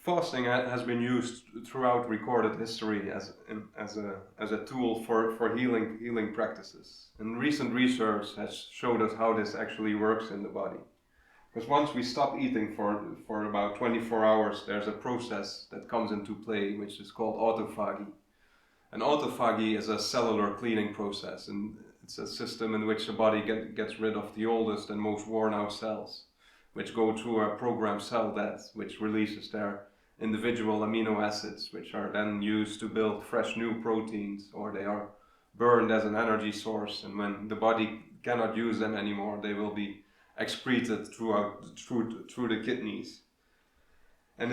Fasting has been used throughout recorded history as a tool for healing practices. And recent research has showed us how this actually works in the body. Because once we stop eating for about 24 hours, there's a process that comes into play which is called autophagy. And autophagy is a cellular cleaning process, and it's a system in which the body gets rid of the oldest and most worn out cells, which go through a programmed cell death, which releases their individual amino acids, which are then used to build fresh new proteins, or they are burned as an energy source, and when the body cannot use them anymore, they will be excreted through the kidneys. And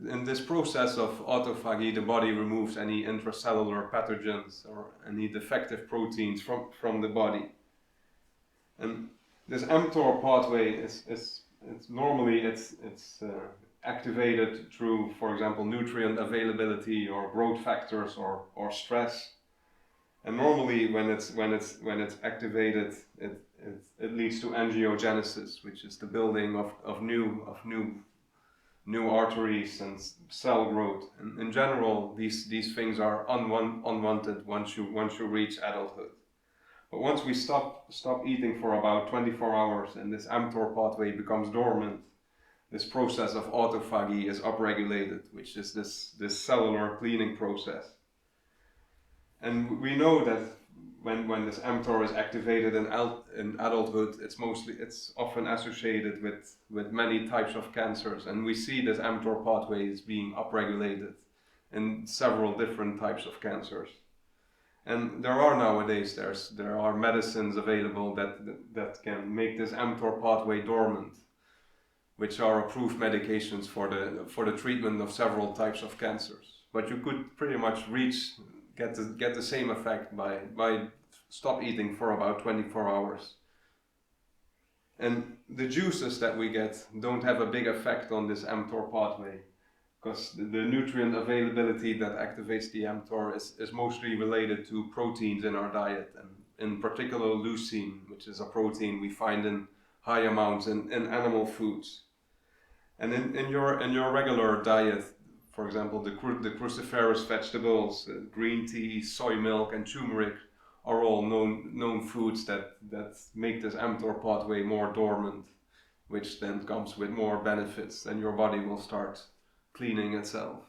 in this process of autophagy, the body removes any intracellular pathogens or any defective proteins from the body. And this mTOR pathway is normally activated through, for example, nutrient availability or growth factors or stress. And normally, when it's activated, it leads to angiogenesis, which is the building of new arteries and cell growth. And in general, these things are unwanted once you reach adulthood. But once we stop eating for about 24 hours and this mTOR pathway becomes dormant, this process of autophagy is upregulated, which is this cellular cleaning process. And we know that when this mTOR is activated in adulthood, it's often associated with many types of cancers, and we see this mTOR pathway is being upregulated in several different types of cancers. And there are nowadays there are medicines available that can make this mTOR pathway dormant, which are approved medications for the treatment of several types of cancers. But you could pretty much get the same effect by stop eating for about 24 hours. And the juices that we get don't have a big effect on this mTOR pathway, because the nutrient availability that activates the mTOR is mostly related to proteins in our diet, and in particular leucine, which is a protein we find in high amounts in animal foods. And in your regular diet, for example, the cruciferous vegetables, green tea, soy milk, and turmeric are all known foods that make this mTOR pathway more dormant, which then comes with more benefits, and your body will start cleaning itself.